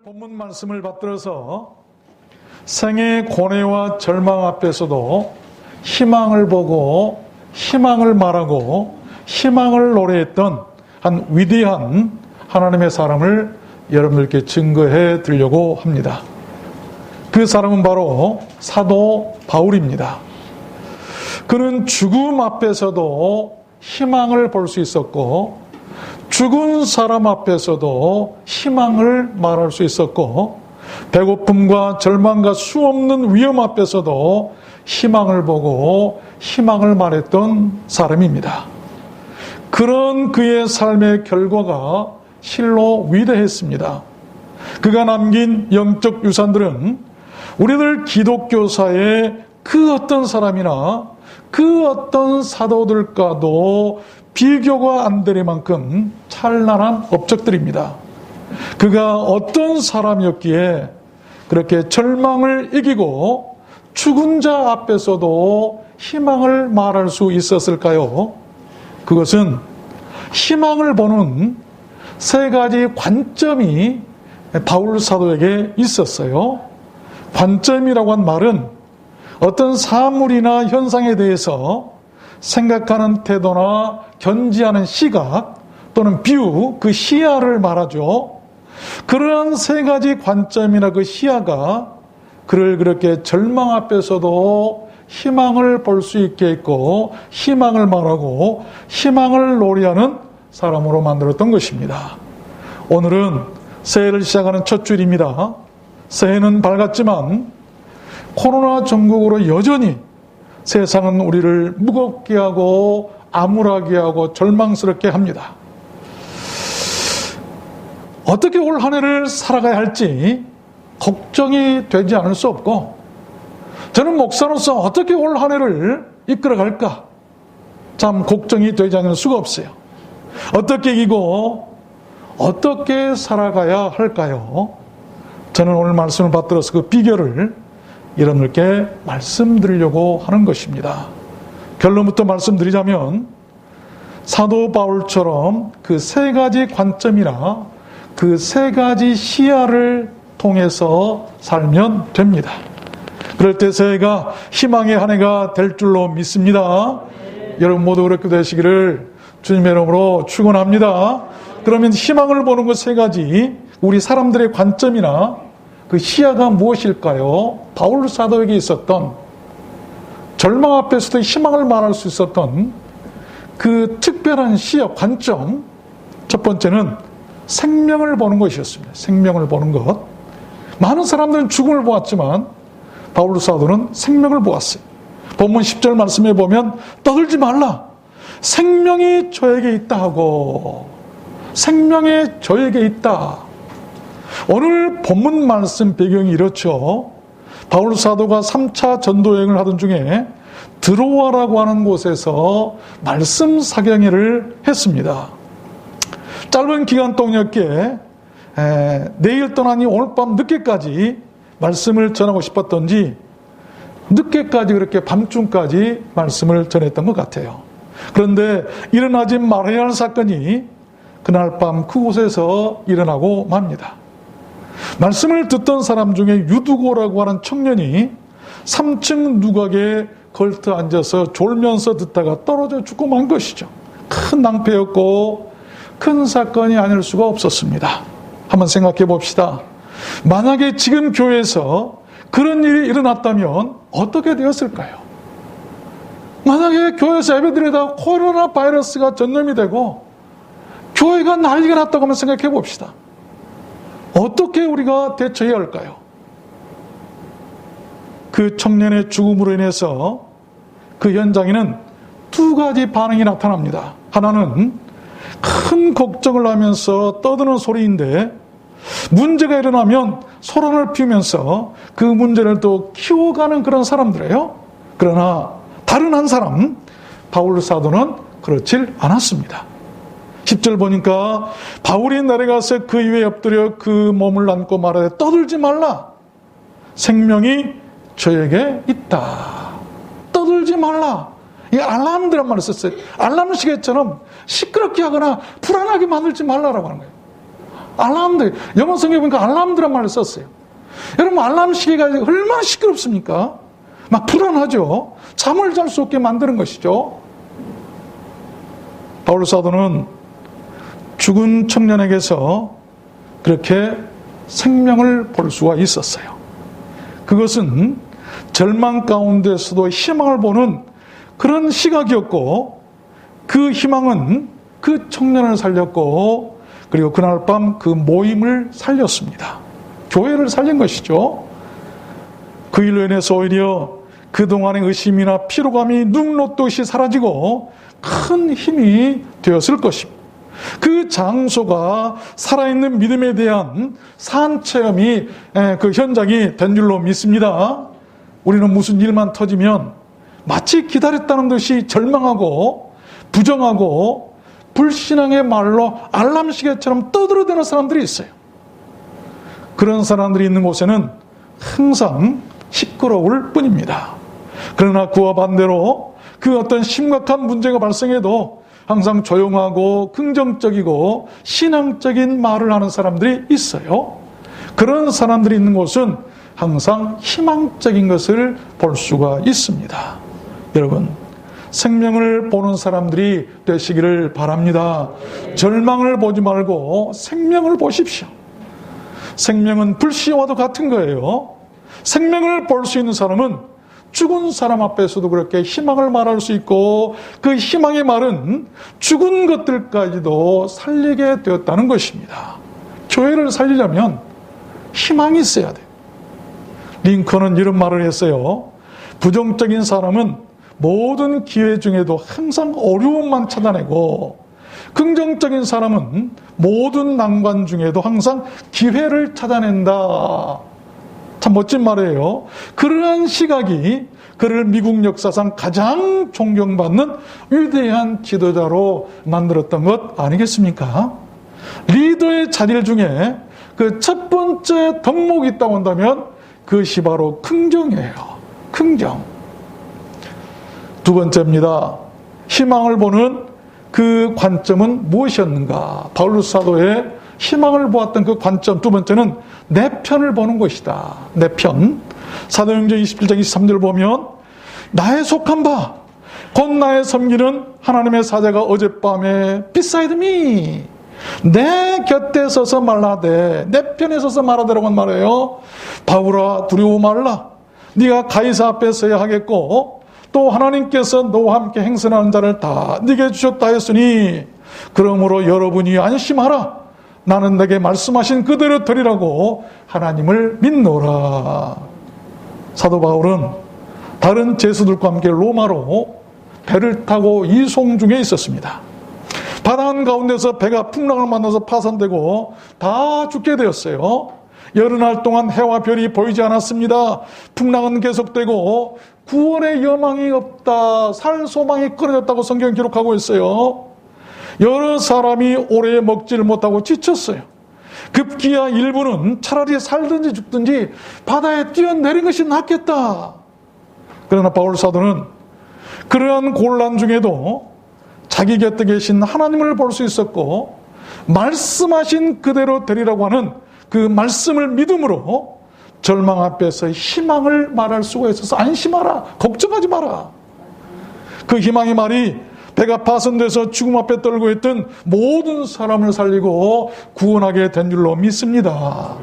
본문 말씀을 받들어서 생의 고뇌와 절망 앞에서도 희망을 보고 희망을 말하고 희망을 노래했던 한 위대한 하나님의 사람을 여러분들께 증거해 드리려고 합니다. 그 사람은 바로 사도 바울입니다. 그는 죽음 앞에서도 희망을 볼 수 있었고 죽은 사람 앞에서도 희망을 말할 수 있었고 배고픔과 절망과 수없는 위험 앞에서도 희망을 보고 희망을 말했던 사람입니다. 그런 그의 삶의 결과가 실로 위대했습니다. 그가 남긴 영적 유산들은 우리들 기독교사의 그 어떤 사람이나 그 어떤 사도들과도 비교가 안 될 만큼 찬란한 업적들입니다. 그가 어떤 사람이었기에 그렇게 절망을 이기고 죽은 자 앞에서도 희망을 말할 수 있었을까요? 그것은 희망을 보는 세 가지 관점이 바울 사도에게 있었어요. 관점이라고 한 말은 어떤 사물이나 현상에 대해서 생각하는 태도나 견지하는 시각 또는 뷰, 그 시야를 말하죠. 그러한 세 가지 관점이나 그 시야가 그를 그렇게 절망 앞에서도 희망을 볼 수 있게 했고 희망을 말하고 희망을 노래하는 사람으로 만들었던 것입니다. 오늘은 새해를 시작하는 첫 주일입니다. 새해는 밝았지만 코로나 전국으로 여전히 세상은 우리를 무겁게 하고 암울하게 하고 절망스럽게 합니다. 어떻게 올 한 해를 살아가야 할지 걱정이 되지 않을 수 없고 저는 목사로서 어떻게 올 한 해를 이끌어갈까 참 걱정이 되지 않을 수가 없어요. 어떻게 이기고 어떻게 살아가야 할까요? 저는 오늘 말씀을 받들어서 그 비결을 여러분들께 말씀드리려고 하는 것입니다. 결론부터 말씀드리자면 사도 바울처럼 그 세 가지 관점이나 그 세 가지 시야를 통해서 살면 됩니다. 그럴 때 새해가 희망의 한 해가 될 줄로 믿습니다. 여러분 모두 그렇게 되시기를 주님의 이름으로 축원합니다. 그러면 희망을 보는 그 세 가지 우리 사람들의 관점이나 그 시야가 무엇일까요? 바울 사도에게 있었던 절망 앞에서도 희망을 말할 수 있었던 그 특별한 시야, 관점. 첫 번째는 생명을 보는 것이었습니다. 생명을 보는 것. 많은 사람들은 죽음을 보았지만 바울 사도는 생명을 보았어요. 본문 10절 말씀에 보면 떠들지 말라. 생명이 저에게 있다 하고 생명이 저에게 있다. 오늘 본문 말씀 배경이 이렇죠. 바울 사도가 3차 전도여행을 하던 중에 드로아라고 하는 곳에서 말씀 사경회를 했습니다. 짧은 기간 동안이었기에 내일 떠나니 오늘 밤 늦게까지 말씀을 전하고 싶었던지 늦게까지 그렇게 밤중까지 말씀을 전했던 것 같아요. 그런데 일어나지 말아야 할 사건이 그날 밤 그곳에서 일어나고 맙니다. 말씀을 듣던 사람 중에 유두고라고 하는 청년이 3층 누각에 걸터 앉아서 졸면서 듣다가 떨어져 죽고 만 것이죠. 큰 낭패였고 큰 사건이 아닐 수가 없었습니다. 한번 생각해 봅시다. 만약에 지금 교회에서 그런 일이 일어났다면 어떻게 되었을까요? 만약에 교회에서 예배드리다가 코로나 바이러스가 전염이 되고 교회가 난리가 났다고 한번 생각해 봅시다. 어떻게 우리가 대처해야 할까요? 그 청년의 죽음으로 인해서 그 현장에는 두 가지 반응이 나타납니다. 하나는 큰 걱정을 하면서 떠드는 소리인데 문제가 일어나면 소란을 피우면서 그 문제를 또 키워가는 그런 사람들이에요. 그러나 다른 한 사람 바울 사도는 그렇질 않았습니다. 10절 보니까 바울이 내려가서 그 위에 엎드려 그 몸을 안고 말하되 떠들지 말라. 생명이 저에게 있다. 떠들지 말라. 이 알람이란 말을 썼어요. 알람 시계처럼 시끄럽게 하거나 불안하게 만들지 말라라고 하는 거예요. 알람들, 영어 성경에 보니까 알람드란 말을 썼어요. 여러분, 알람 시계가 얼마나 시끄럽습니까? 막 불안하죠. 잠을 잘 수 없게 만드는 것이죠. 바울 사도는 죽은 청년에게서 그렇게 생명을 볼 수가 있었어요. 그것은 절망 가운데서도 희망을 보는 그런 시각이었고, 그 희망은 그 청년을 살렸고, 그리고 그날 밤 그 모임을 살렸습니다. 교회를 살린 것이죠. 그 일로 인해서 오히려 그동안의 의심이나 피로감이 눈 녹듯이 사라지고 큰 힘이 되었을 것입니다. 그 장소가 살아있는 믿음에 대한 산체험이 그 현장이 된 줄로 믿습니다. 우리는 무슨 일만 터지면 마치 기다렸다는 듯이 절망하고 부정하고 불신앙의 말로 알람시계처럼 떠들어대는 사람들이 있어요. 그런 사람들이 있는 곳에는 항상 시끄러울 뿐입니다. 그러나 그와 반대로 그 어떤 심각한 문제가 발생해도 항상 조용하고 긍정적이고 신앙적인 말을 하는 사람들이 있어요. 그런 사람들이 있는 곳은 항상 희망적인 것을 볼 수가 있습니다. 여러분, 생명을 보는 사람들이 되시기를 바랍니다. 절망을 보지 말고 생명을 보십시오. 생명은 불씨와도 같은 거예요. 생명을 볼 수 있는 사람은 죽은 사람 앞에서도 그렇게 희망을 말할 수 있고, 그 희망의 말은 죽은 것들까지도 살리게 되었다는 것입니다. 교회를 살리려면 희망이 있어야 돼요. 링컨은 이런 말을 했어요. 부정적인 사람은 모든 기회 중에도 항상 어려움만 찾아내고, 긍정적인 사람은 모든 난관 중에도 항상 기회를 찾아낸다. 참 멋진 말이에요. 그러한 시각이 그를 미국 역사상 가장 존경받는 위대한 지도자로 만들었던 것 아니겠습니까? 리더의 자질 중에 그 첫 번째 덕목이 있다고 한다면 그것이 바로 긍정이에요. 긍정. 두 번째입니다. 희망을 보는 그 관점은 무엇이었는가? 바울 사도의 희망을 보았던 그 관점, 두 번째는 내 편을 보는 것이다. 내 편. 사도행전 27장 23절을 보면 나의 속한 바, 곧 나의 섬기는 하나님의 사자가 어젯밤에 beside me, 내 곁에 서서 말하되, 내 편에 서서 말하되라고 한 말이에요. 바울아, 두려워 말라. 네가 가이사 앞에 서야 하겠고 또 하나님께서 너와 함께 행선하는 자를 다 네게 주셨다 했으니 그러므로 여러분이 안심하라. 나는 내게 말씀하신 그대로 되리라고 하나님을 믿노라. 사도 바울은 다른 제수들과 함께 로마로 배를 타고 이송 중에 있었습니다. 바다 한가운데서 배가 풍랑을 만나서 파손되고 다 죽게 되었어요. 여름날 동안 해와 별이 보이지 않았습니다. 풍랑은 계속되고 구원의 여망이 없다, 살 소망이 끊어졌다고 성경은 기록하고 있어요. 여러 사람이 오래 먹지를 못하고 지쳤어요. 급기야 일부는 차라리 살든지 죽든지 바다에 뛰어내린 것이 낫겠다. 그러나 바울 사도는 그러한 곤란 중에도 자기 곁에 계신 하나님을 볼 수 있었고, 말씀하신 그대로 되리라고 하는 그 말씀을 믿음으로 절망 앞에서 희망을 말할 수가 있어서 안심하라, 걱정하지 마라. 그 희망의 말이 배가 파손돼서 죽음 앞에 떨고 있던 모든 사람을 살리고 구원하게 된 줄로 믿습니다.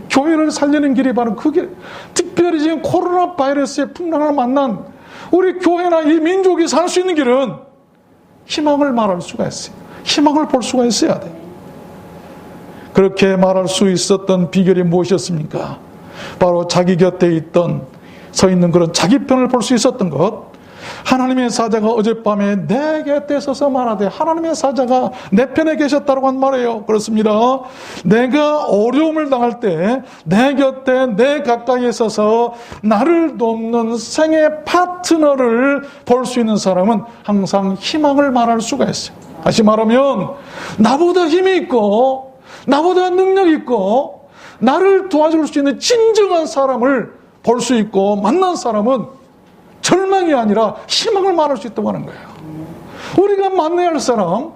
교회를 살리는 길이 바로 그 길. 특별히 지금 코로나 바이러스의 풍랑을 만난 우리 교회나 이 민족이 살 수 있는 길은 희망을 말할 수가 있어요. 희망을 볼 수가 있어야 돼요. 그렇게 말할 수 있었던 비결이 무엇이었습니까? 바로 자기 곁에 서 있는 그런 자기 편을 볼 수 있었던 것. 하나님의 사자가 어젯밤에 내 곁에 서서 말하되, 하나님의 사자가 내 편에 계셨다고 한 말이에요. 그렇습니다. 내가 어려움을 당할 때 내 곁에, 내 가까이에 서서 나를 돕는 생애 파트너를 볼 수 있는 사람은 항상 희망을 말할 수가 있어요. 다시 말하면 나보다 힘이 있고 나보다 능력이 있고 나를 도와줄 수 있는 진정한 사람을 볼 수 있고 만난 사람은 절망이 아니라 희망을 말할 수 있다고 하는 거예요. 우리가 만나야 할 사람,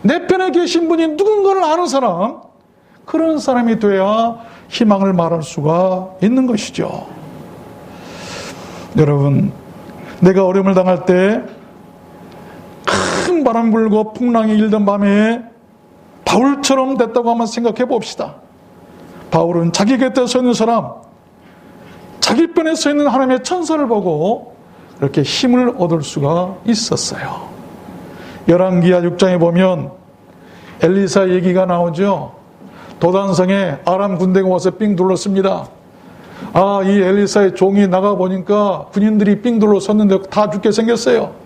내 편에 계신 분이 누군가를 아는 사람, 그런 사람이 돼야 희망을 말할 수가 있는 것이죠. 여러분, 내가 어려움을 당할 때 큰 바람 불고 풍랑이 일던 밤에 바울처럼 됐다고 한번 생각해 봅시다. 바울은 자기 곁에 서 있는 사람, 자기 편에 서 있는 하나님의 천사를 보고 그렇게 힘을 얻을 수가 있었어요. 열왕기하 6장에 보면 엘리사 얘기가 나오죠. 도단성에 아람 군대가 와서 삥 둘렀습니다. 이 엘리사의 종이 나가보니까 군인들이 삥 둘러섰는데 다 죽게 생겼어요.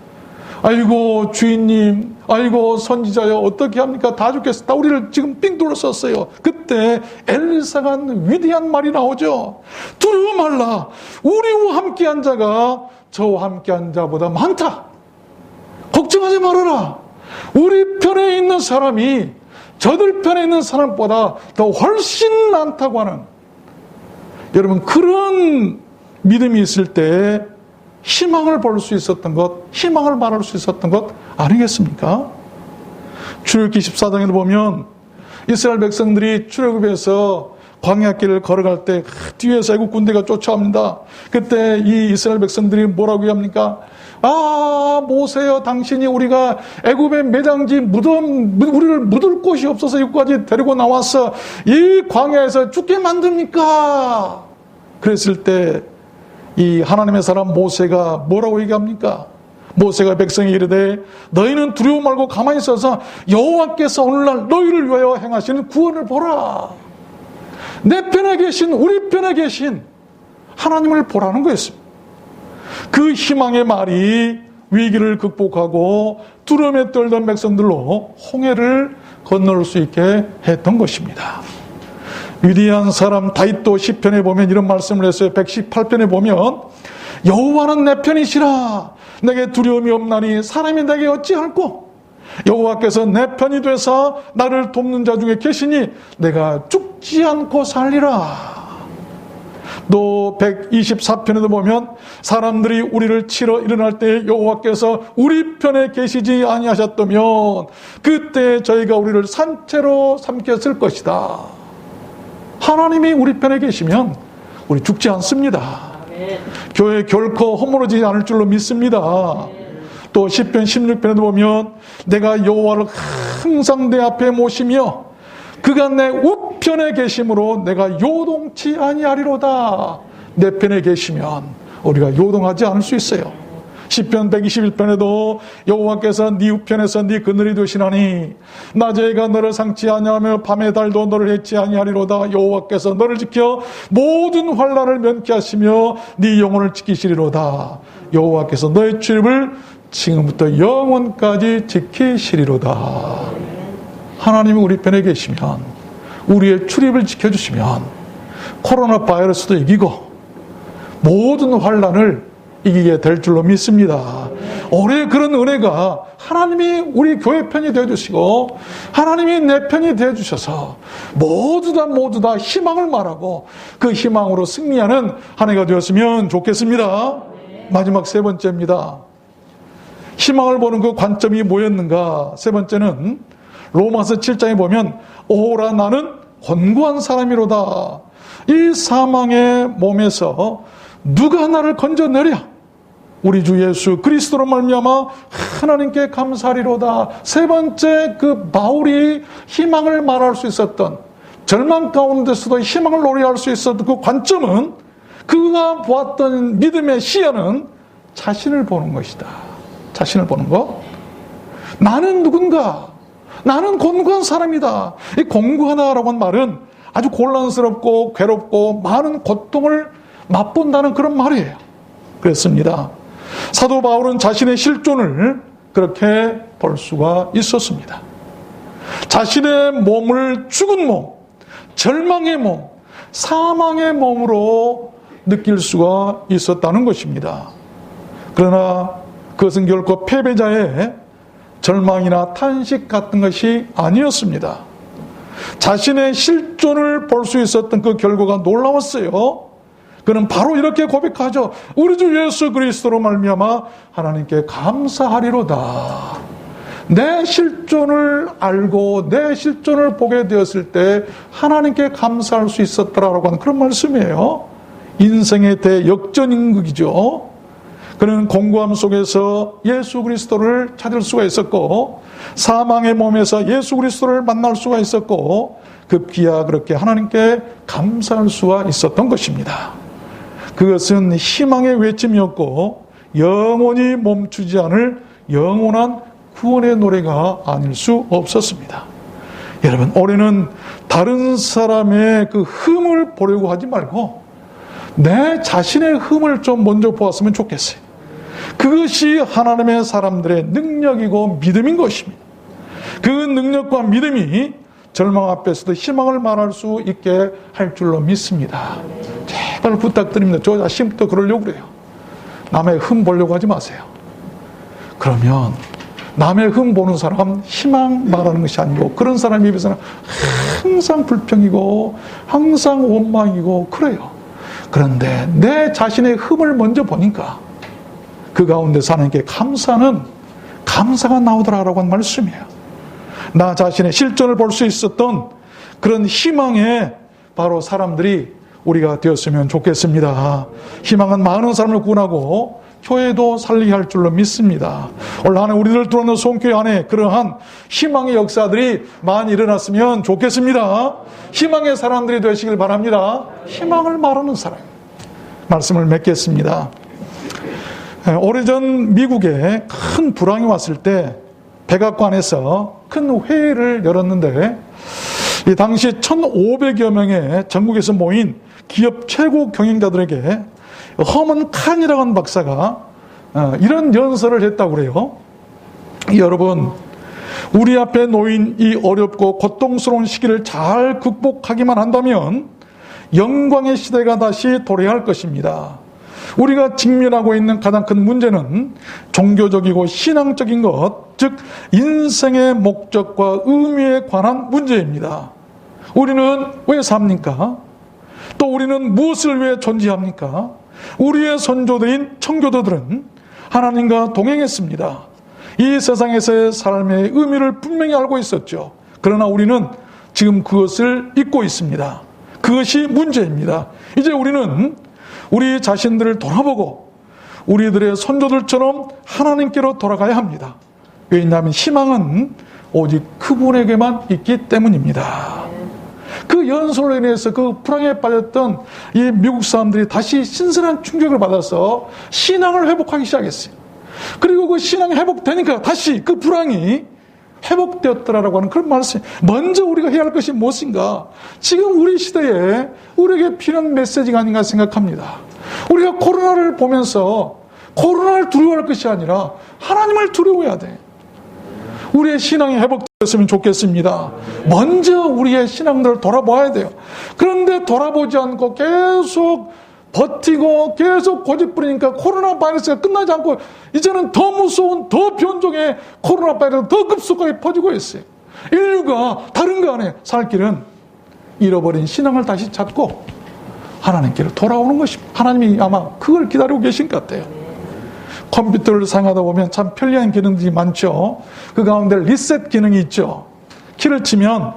아이고 주인님, 아이고 선지자여, 어떻게 합니까? 다 죽겠어. 다 우리를 지금 삥 둘러섰어요. 그때 엘리사가 한 위대한 말이 나오죠. 두려워 말라. 우리와 함께한 자가 저와 함께한 자보다 많다. 걱정하지 말아라. 우리 편에 있는 사람이 저들 편에 있는 사람보다 더 훨씬 많다고 하는, 여러분, 그런 믿음이 있을 때 희망을 볼 수 있었던 것, 희망을 말할 수 있었던 것 아니겠습니까? 출애굽기 14장에도 보면 이스라엘 백성들이 출애굽에서 광야길을 걸어갈 때 뒤에서 애국 군대가 쫓아옵니다. 그때 이 이스라엘 백성들이 뭐라고 합니까? 모세여, 당신이 우리가 애굽의 매장지 우리를 묻을 곳이 없어서 여기까지 데리고 나와서 이 광야에서 죽게 만듭니까? 그랬을 때 이 하나님의 사람 모세가 뭐라고 얘기합니까? 모세가 백성이 이르되 너희는 두려워 말고 가만히 있어서 여호와께서 오늘날 너희를 위하여 행하시는 구원을 보라. 내 편에 계신, 우리 편에 계신 하나님을 보라는 거였습니다. 그 희망의 말이 위기를 극복하고 두려움에 떨던 백성들로 홍해를 건널 수 있게 했던 것입니다. 위대한 사람 다윗도 시편에 보면 이런 말씀을 했어요. 118편에 보면 여호와는 내 편이시라. 내게 두려움이 없나니 사람이 내게 어찌할꼬. 여호와께서 내 편이 되사 나를 돕는 자 중에 계시니 내가 죽지 않고 살리라. 또 124편에도 보면 사람들이 우리를 치러 일어날 때 여호와께서 우리 편에 계시지 아니하셨다면 그때 저희가 우리를 산채로 삼켰을 것이다. 하나님이 우리 편에 계시면 우리 죽지 않습니다. 교회 결코 허물어지지 않을 줄로 믿습니다. 또 시편 16편에도 보면 내가 여호와를 항상 내 앞에 모시며 그가 내 우편에 계심으로 내가 요동치 아니하리로다. 내 편에 계시면 우리가 요동하지 않을 수 있어요. 시편 121편에도 여호와께서 네 우편에서 네 그늘이 되시나니 낮에가 너를 상치 아니하며 밤의 달도 너를 해치 아니하리로다. 여호와께서 너를 지켜 모든 환난을 면케하시며 네 영혼을 지키시리로다. 여호와께서 너의 출입을 지금부터 영원까지 지키시리로다. 하나님이 우리 편에 계시면, 우리의 출입을 지켜주시면 코로나 바이러스도 이기고 모든 환난을 이기게 될 줄로 믿습니다. 올해 그런 은혜가 하나님이 우리 교회 편이 되어주시고 하나님이 내 편이 되어주셔서 모두 다 희망을 말하고 그 희망으로 승리하는 한 해가 되었으면 좋겠습니다. 마지막 세 번째입니다. 희망을 보는 그 관점이 뭐였는가? 세 번째는 로마서 7장에 보면 오라 나는 권고한 사람이로다. 이 사망의 몸에서 누가 나를 건져내랴? 우리 주 예수 그리스도로 말미암아 하나님께 감사하리로다. 세 번째, 그 바울이 희망을 말할 수 있었던, 절망 가운데서도 희망을 노래할 수 있었던 그 관점은, 그가 보았던 믿음의 시야는 자신을 보는 것이다. 자신을 보는 것. 나는 누군가? 나는 권고한 사람이다. 이 권고하다라고 하는 말은 아주 곤란스럽고 괴롭고 많은 고통을 맛본다는 그런 말이에요. 그랬습니다. 사도 바울은 자신의 실존을 그렇게 볼 수가 있었습니다. 자신의 몸을 죽은 몸, 절망의 몸, 사망의 몸으로 느낄 수가 있었다는 것입니다. 그러나 그것은 결코 패배자의 절망이나 탄식 같은 것이 아니었습니다. 자신의 실존을 볼 수 있었던 그 결과가 놀라웠어요. 그는 바로 이렇게 고백하죠. 우리 주 예수 그리스도로 말미암아 하나님께 감사하리로다. 내 실존을 알고 내 실존을 보게 되었을 때 하나님께 감사할 수 있었더라라고 하는 그런 말씀이에요. 인생의 대역전인극이죠. 그는 공고함 속에서 예수 그리스도를 찾을 수가 있었고 사망의 몸에서 예수 그리스도를 만날 수가 있었고 급기야 그렇게 하나님께 감사할 수가 있었던 것입니다. 그것은 희망의 외침이었고 영원히 멈추지 않을 영원한 구원의 노래가 아닐 수 없었습니다. 여러분, 올해는 다른 사람의 그 흠을 보려고 하지 말고 내 자신의 흠을 좀 먼저 보았으면 좋겠어요. 그것이 하나님의 사람들의 능력이고 믿음인 것입니다. 그 능력과 믿음이 절망 앞에서도 희망을 말할 수 있게 할 줄로 믿습니다. 제발 부탁드립니다. 저 자신부터 그러려고 그래요. 남의 흠 보려고 하지 마세요. 그러면 남의 흠 보는 사람 희망 말하는 것이 아니고 그런 사람 입에서는 항상 불평이고 항상 원망이고 그래요. 그런데 내 자신의 흠을 먼저 보니까 그 가운데서 하나님께 감사가 나오더라라고 하는 말씀이에요. 나 자신의 실존을 볼 수 있었던 그런 희망에 바로 사람들이 우리가 되었으면 좋겠습니다. 희망은 많은 사람을 구원하고 교회도 살리게 할 줄로 믿습니다. 올 한 해 우리들 들어오는 송교회 안에 그러한 희망의 역사들이 많이 일어났으면 좋겠습니다. 희망의 사람들이 되시길 바랍니다. 희망을 말하는 사람. 말씀을 맺겠습니다. 오래전 미국에 큰 불황이 왔을 때 백악관에서 큰 회의를 열었는데 이 당시 1,500여 명의 전국에서 모인 기업 최고 경영자들에게 허먼 칸이라고 하는 박사가 이런 연설을 했다고 그래요. 여러분, 우리 앞에 놓인 이 어렵고 고통스러운 시기를 잘 극복하기만 한다면 영광의 시대가 다시 도래할 것입니다. 우리가 직면하고 있는 가장 큰 문제는 종교적이고 신앙적인 것, 즉 인생의 목적과 의미에 관한 문제입니다. 우리는 왜 삽니까? 또 우리는 무엇을 위해 존재합니까? 우리의 선조들인 청교도들은 하나님과 동행했습니다. 이 세상에서의 삶의 의미를 분명히 알고 있었죠. 그러나 우리는 지금 그것을 잊고 있습니다. 그것이 문제입니다. 이제 우리는 우리 자신들을 돌아보고 우리들의 선조들처럼 하나님께로 돌아가야 합니다. 왜냐하면 희망은 오직 그분에게만 있기 때문입니다. 그 연설로 인해서 그 불황에 빠졌던 이 미국 사람들이 다시 신선한 충격을 받아서 신앙을 회복하기 시작했어요. 그리고 그 신앙이 회복되니까 다시 그 불황이 회복되었더라라고 하는 그런 말씀. 먼저 우리가 해야 할 것이 무엇인가? 지금 우리 시대에 우리에게 필요한 메시지가 아닌가 생각합니다. 우리가 코로나를 보면서 코로나를 두려워할 것이 아니라 하나님을 두려워해야 돼. 우리의 신앙이 회복되었으면 좋겠습니다. 먼저 우리의 신앙들을 돌아봐야 돼요. 그런데 돌아보지 않고 계속 버티고 계속 고집부리니까 코로나 바이러스가 끝나지 않고 이제는 더 무서운 더 변종의 코로나 바이러스가 더 급속하게 퍼지고 있어요. 인류가 다른 거 안에 살 길은 잃어버린 신앙을 다시 찾고 하나님께로 돌아오는 것입니다. 하나님이 아마 그걸 기다리고 계신 것 같아요. 컴퓨터를 사용하다 보면 참 편리한 기능들이 많죠. 그 가운데 리셋 기능이 있죠. 키를 치면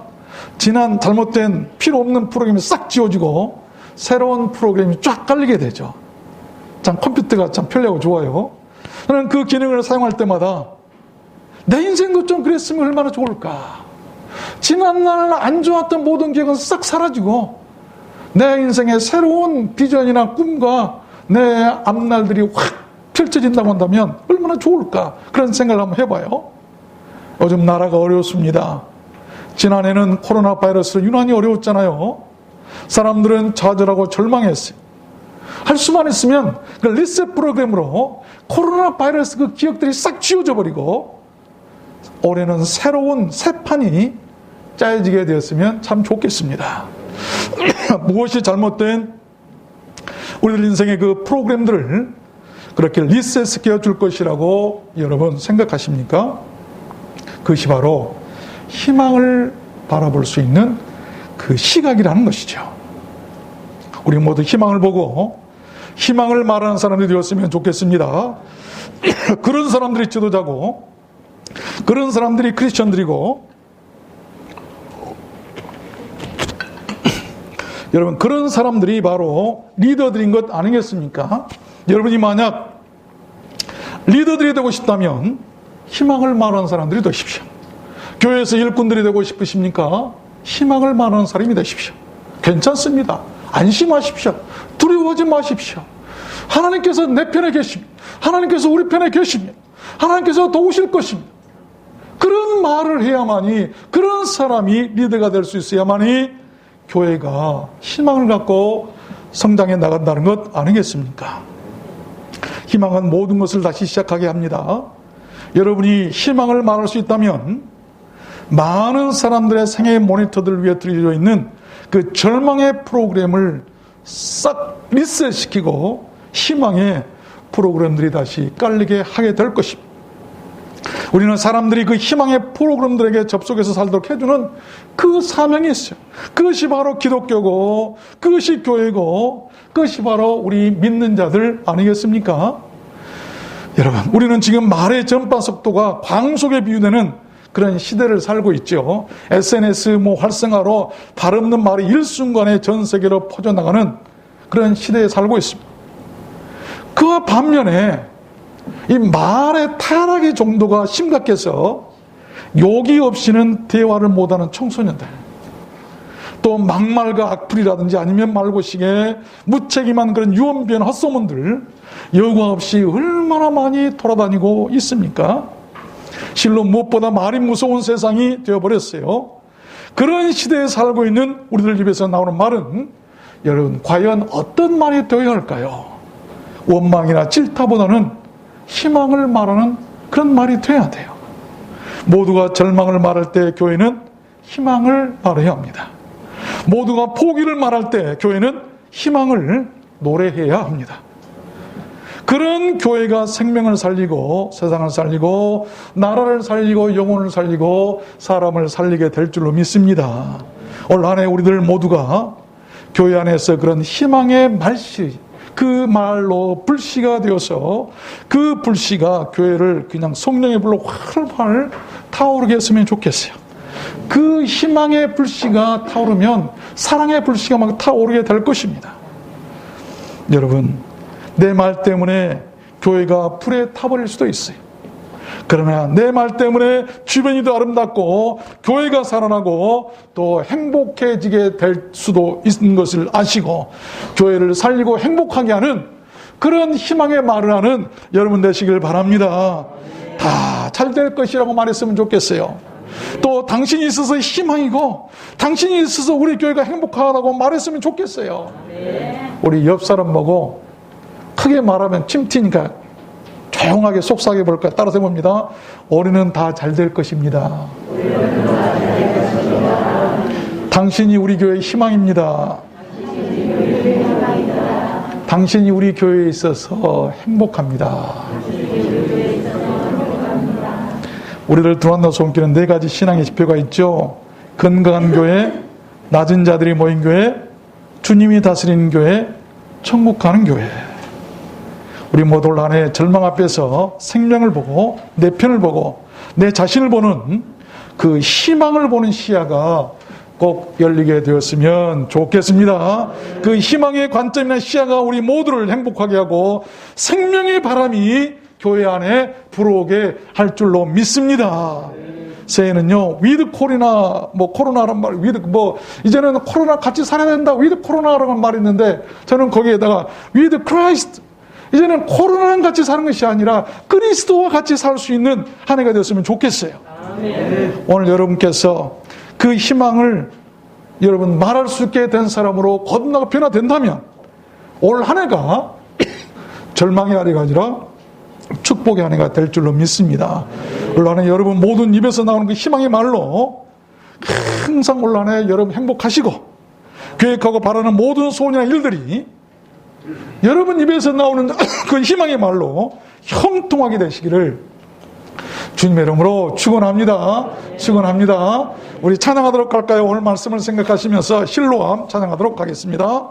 지난 잘못된 필요 없는 프로그램이 싹 지워지고 새로운 프로그램이 쫙 깔리게 되죠. 참 컴퓨터가 참 편리하고 좋아요. 저는 그 기능을 사용할 때마다 내 인생도 좀 그랬으면 얼마나 좋을까. 지난날 안 좋았던 모든 기억은 싹 사라지고 내 인생의 새로운 비전이나 꿈과 내 앞날들이 확 펼쳐진다고 한다면 얼마나 좋을까. 그런 생각을 한번 해봐요. 요즘 나라가 어려웠습니다. 지난해는 코로나 바이러스로 유난히 어려웠잖아요. 사람들은 좌절하고 절망했어요. 할 수만 있으면 그 리셋 프로그램으로 코로나 바이러스 그 기억들이 싹 지워져 버리고 올해는 새로운 새 판이 짜여지게 되었으면 참 좋겠습니다. 무엇이 잘못된 우리들 인생의 그 프로그램들을 그렇게 리셋시켜 줄 것이라고 여러분 생각하십니까? 그것이 바로 희망을 바라볼 수 있는 그 시각이라는 것이죠. 우리 모두 희망을 보고 희망을 말하는 사람들이 되었으면 좋겠습니다. 그런 사람들이 지도자고 그런 사람들이 크리스천들이고, 여러분, 그런 사람들이 바로 리더들인 것 아니겠습니까? 여러분이 만약 리더들이 되고 싶다면 희망을 말하는 사람들이 되십시오. 교회에서 일꾼들이 되고 싶으십니까? 희망을 말하는 사람이 되십시오. 괜찮습니다. 안심하십시오. 두려워하지 마십시오. 하나님께서 내 편에 계십니다. 하나님께서 우리 편에 계십니다. 하나님께서 도우실 것입니다. 그런 말을 해야만이, 그런 사람이 리더가 될 수 있어야만이 교회가 희망을 갖고 성장해 나간다는 것 아니겠습니까? 희망은 모든 것을 다시 시작하게 합니다. 여러분이 희망을 말할 수 있다면 많은 사람들의 생애 모니터들을 위해 드려져 있는 그 절망의 프로그램을 싹 리셋시키고 희망의 프로그램들이 다시 깔리게 하게 될 것입니다. 우리는 사람들이 그 희망의 프로그램들에게 접속해서 살도록 해주는 그 사명이 있어요. 그것이 바로 기독교고, 그것이 교회고, 그것이 바로 우리 믿는 자들 아니겠습니까? 여러분, 우리는 지금 말의 전파 속도가 광속에 비유되는 그런 시대를 살고 있죠. SNS 활성화로 발 없는 말이 일순간에 전 세계로 퍼져나가는 그런 시대에 살고 있습니다. 그와 반면에 이 말의 타락의 정도가 심각해서 욕이 없이는 대화를 못하는 청소년들, 또 막말과 악플이라든지 아니면 말고식의 무책임한 그런 유언비어나 헛소문들 여과 없이 얼마나 많이 돌아다니고 있습니까? 실로 무엇보다 말이 무서운 세상이 되어버렸어요. 그런 시대에 살고 있는 우리들 입에서 나오는 말은 여러분 과연 어떤 말이 되어야 할까요? 원망이나 질타보다는 희망을 말하는 그런 말이 돼야 돼요. 모두가 절망을 말할 때 교회는 희망을 말해야 합니다. 모두가 포기를 말할 때 교회는 희망을 노래해야 합니다. 그런 교회가 생명을 살리고 세상을 살리고 나라를 살리고 영혼을 살리고 사람을 살리게 될 줄로 믿습니다. 올 한 해 우리들 모두가 교회 안에서 그런 희망의 말씨, 그 말로 불씨가 되어서 그 불씨가 교회를 그냥 성령의 불로 활활 타오르게 했으면 좋겠어요. 그 희망의 불씨가 타오르면 사랑의 불씨가 막 타오르게 될 것입니다. 여러분, 내 말 때문에 교회가 불에 타버릴 수도 있어요. 그러나 내 말 때문에 주변이 더 아름답고 교회가 살아나고 또 행복해지게 될 수도 있는 것을 아시고 교회를 살리고 행복하게 하는 그런 희망의 말을 하는 여러분 되시길 바랍니다. 다 잘 될 것이라고 말했으면 좋겠어요. 또 당신이 있어서 희망이고 당신이 있어서 우리 교회가 행복하다고 말했으면 좋겠어요. 우리 옆 사람 보고 크게 말하면 침 튀니까 조용하게 속삭여 볼까요? 따라서 해봅니다. 우리는 다 잘 될 것입니다. 당신이 우리 교회의 희망입니다. 당신이 우리 교회에 있어서 행복합니다. 우리들 두란노 손길은 4가지 신앙의 지표가 있죠. 건강한 교회, 낮은 자들이 모인 교회, 주님이 다스리는 교회, 천국 가는 교회. 우리 모두 올 한 해 절망 앞에서 생명을 보고 내 편을 보고 내 자신을 보는 그 희망을 보는 시야가 꼭 열리게 되었으면 좋겠습니다. 그 희망의 관점이나 시야가 우리 모두를 행복하게 하고 생명의 바람이 교회 안에 불어오게 할 줄로 믿습니다. 새해는요, 위드 코로나, 코로나란 말, 이제는 코로나 같이 살아야 된다, 위드 코로나라는 말이 있는데, 저는 거기에다가 위드 크라이스트, 이제는 코로나랑 같이 사는 것이 아니라 그리스도와 같이 살 수 있는 한 해가 되었으면 좋겠어요. 아멘. 오늘 여러분께서 그 희망을 여러분 말할 수 있게 된 사람으로 거듭나고 변화된다면 올 한 해가 절망의 한 해가 아니라 축복의 한 해가 될 줄로 믿습니다. 올 한 해 여러분 모든 입에서 나오는 그 희망의 말로 항상 올 한 해 여러분 행복하시고 계획하고 바라는 모든 소원이나 일들이 여러분 입에서 나오는 그 희망의 말로 형통하게 되시기를 주님의 이름으로 축원합니다. 축원합니다. 우리 찬양하도록 할까요? 오늘 말씀을 생각하시면서 실로암 찬양하도록 하겠습니다.